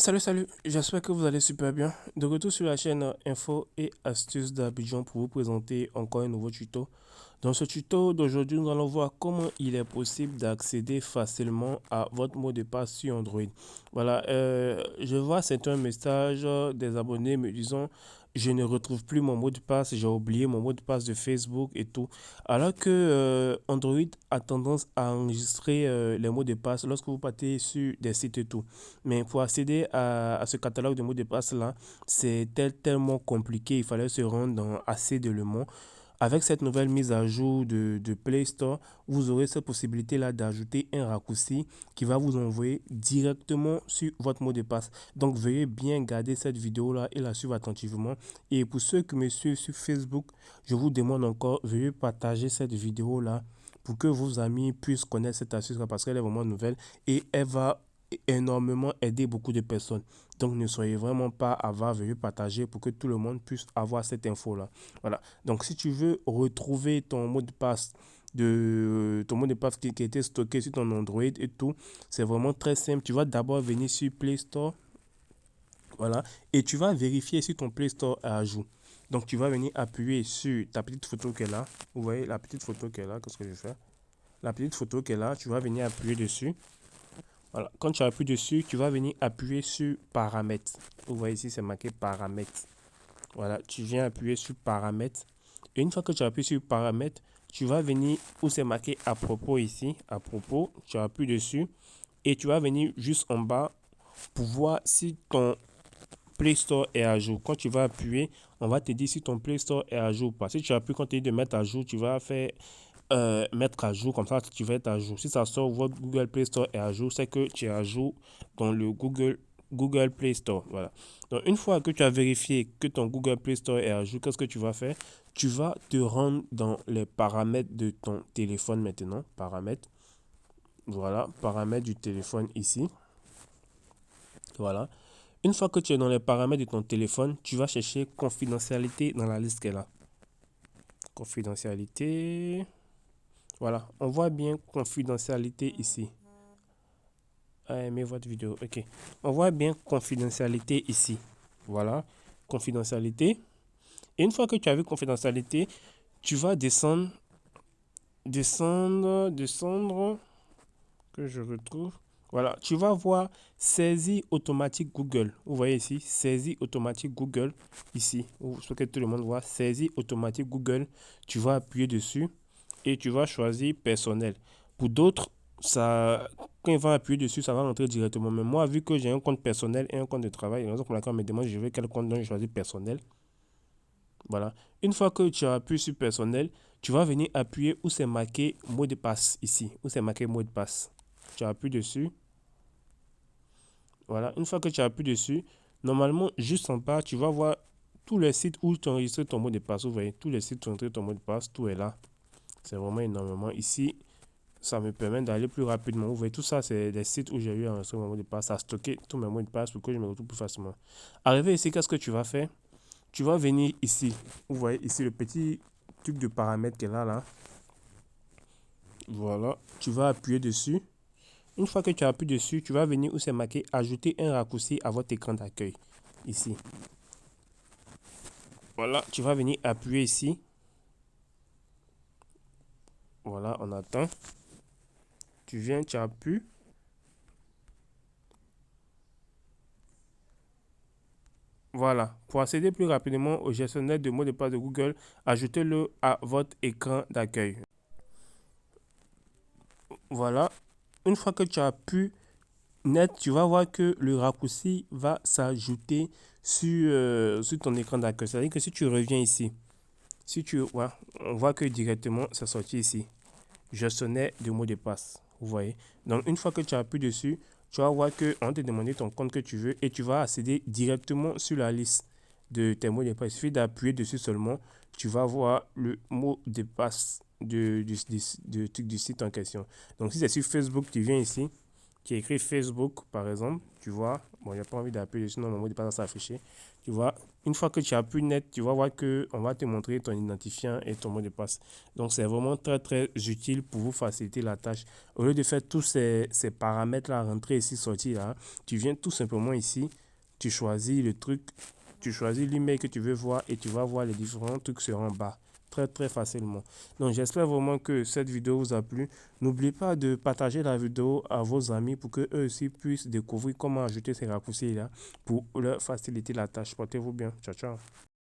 Salut, j'espère que vous allez super bien. De retour sur la chaîne Info et Astuces d'Abidjan pour vous présenter encore un nouveau tuto. Dans ce tuto d'aujourd'hui, nous allons voir comment il est possible d'accéder facilement à votre mot de passe sur Android. Voilà, je vois c'est un message des abonnés me disant je ne retrouve plus mon mot de passe, j'ai oublié mon mot de passe de Facebook et tout. Alors que Android a tendance à enregistrer les mots de passe lorsque vous partez sur des sites et tout. Mais pour accéder à ce catalogue de mots de passe là, c'est tellement compliqué. Il fallait se rendre dans assez de Le Mans. Avec cette nouvelle mise à jour de Play Store, vous aurez cette possibilité-là d'ajouter un raccourci qui va vous envoyer directement sur votre mot de passe. Donc, veuillez bien garder cette vidéo-là et la suivre attentivement. Et pour ceux qui me suivent sur Facebook, je vous demande encore, veuillez partager cette vidéo-là pour que vos amis puissent connaître cette astuce parce qu'elle est vraiment nouvelle et elle va énormément aider beaucoup de personnes. Donc ne soyez vraiment pas avare, veuillez partager pour que tout le monde puisse avoir cette info-là. Voilà. Donc si tu veux retrouver ton mot de passe qui était stocké sur ton Android et tout, c'est vraiment très simple. Tu vas d'abord venir sur Play Store. Voilà. Et tu vas vérifier si ton Play Store est à jour. Donc tu vas venir appuyer sur ta petite photo qui est là. Vous voyez la petite photo qui est là. Qu'est-ce que je fais? La petite photo qui est là, tu vas venir appuyer dessus. Voilà. Quand tu appuies dessus, tu vas venir appuyer sur paramètres. Vous voyez ici, c'est marqué paramètres. Voilà, tu viens appuyer sur paramètres. Et une fois que tu appuies sur paramètres, tu vas venir où c'est marqué à propos ici. À propos, tu appuies dessus. Et tu vas venir juste en bas pour voir si ton Play Store est à jour. Quand tu vas appuyer, on va te dire si ton Play Store est à jour ou pas. Si tu appuies quand tu dis de mettre à jour, tu vas faire mettre à jour, comme ça tu vas être à jour. Si ça sort, votre Google Play Store est à jour, c'est que tu es à jour dans le Google Play Store. Voilà. Donc, une fois que tu as vérifié que ton Google Play Store est à jour, qu'est-ce que tu vas faire? Tu vas te rendre dans les paramètres de ton téléphone maintenant. Paramètres. Voilà. Paramètres du téléphone ici. Voilà. Une fois que tu es dans les paramètres de ton téléphone, tu vas chercher confidentialité dans la liste qu'elle a. Confidentialité. Voilà, on voit bien confidentialité ici. Ah, aimez votre vidéo. Ok. On voit bien confidentialité ici. Voilà, confidentialité. Et une fois que tu as vu confidentialité, tu vas descendre, que je retrouve. Voilà, tu vas voir saisie automatique Google. Vous voyez ici, saisie automatique Google. Ici, ce que tout le monde voit, saisie automatique Google. Tu vas appuyer dessus et tu vas choisir personnel. Pour d'autres, ça, quand ils vont appuyer dessus, ça va rentrer directement. Mais moi, vu que j'ai un compte personnel et un compte de travail, la raison pour laquelle on me demande je veux quel compte, donc je choisis personnel. Voilà. Une fois que tu as appuyé sur personnel, tu vas venir appuyer où c'est marqué mot de passe ici. Où c'est marqué mot de passe. Tu appuies dessus. Voilà. Une fois que tu appuies dessus, normalement, juste en bas, tu vas voir tous les sites où tu as enregistré ton mot de passe. Vous voyez, tous les sites où tu as enregistré ton mot de passe, tout est là. C'est vraiment énormément. Ici, ça me permet d'aller plus rapidement. Vous voyez, tout ça, c'est des sites où j'ai eu enregistré mon mot de passe, à stocker tous mes mots de passe pour que je me retrouve plus facilement. Arrivé ici, qu'est-ce que tu vas faire? Tu vas venir ici. Vous voyez ici le petit truc de paramètres qui est là. Voilà. Tu vas appuyer dessus. Une fois que tu appuies dessus, tu vas venir où c'est marqué ajouter un raccourci à votre écran d'accueil. Ici. Voilà. Tu vas venir appuyer ici. Voilà, on attend. Tu viens, tu appuies. Voilà. Pour accéder plus rapidement au gestionnaire de mots de passe de Google, ajoutez-le à votre écran d'accueil. Voilà. Une fois que tu as pu net, tu vas voir que le raccourci va s'ajouter sur ton écran d'accueil. C'est-à-dire que si tu reviens ici, si tu ouais, on voit que directement ça sorti ici. Gestionnaire de mots de passe. Vous voyez. Donc une fois que tu appuies dessus, tu vas voir qu'on va te demander ton compte que tu veux et tu vas accéder directement sur la liste de tes mots de passe. Il suffit d'appuyer dessus seulement. Tu vas voir le mot de passe du site en question. Donc si c'est sur Facebook, tu viens ici. qui est écrit Facebook, par exemple, tu vois, bon, il n'y a pas envie d'appuyer, sinon mon mot de passe va s'afficher. Tu vois, une fois que tu as pu net, tu vas voir que on va te montrer ton identifiant et ton mot de passe. Donc, c'est vraiment très, très utile pour vous faciliter la tâche. Au lieu de faire tous ces paramètres-là, rentrer ici, sortir là, tu viens tout simplement ici, tu choisis le truc, tu choisis l'email que tu veux voir et tu vas voir les différents trucs seront en bas. Très, très facilement. Donc, j'espère vraiment que cette vidéo vous a plu. N'oubliez pas de partager la vidéo à vos amis pour qu'eux aussi puissent découvrir comment ajouter ces raccourcis-là pour leur faciliter la tâche. Portez-vous bien. Ciao, ciao.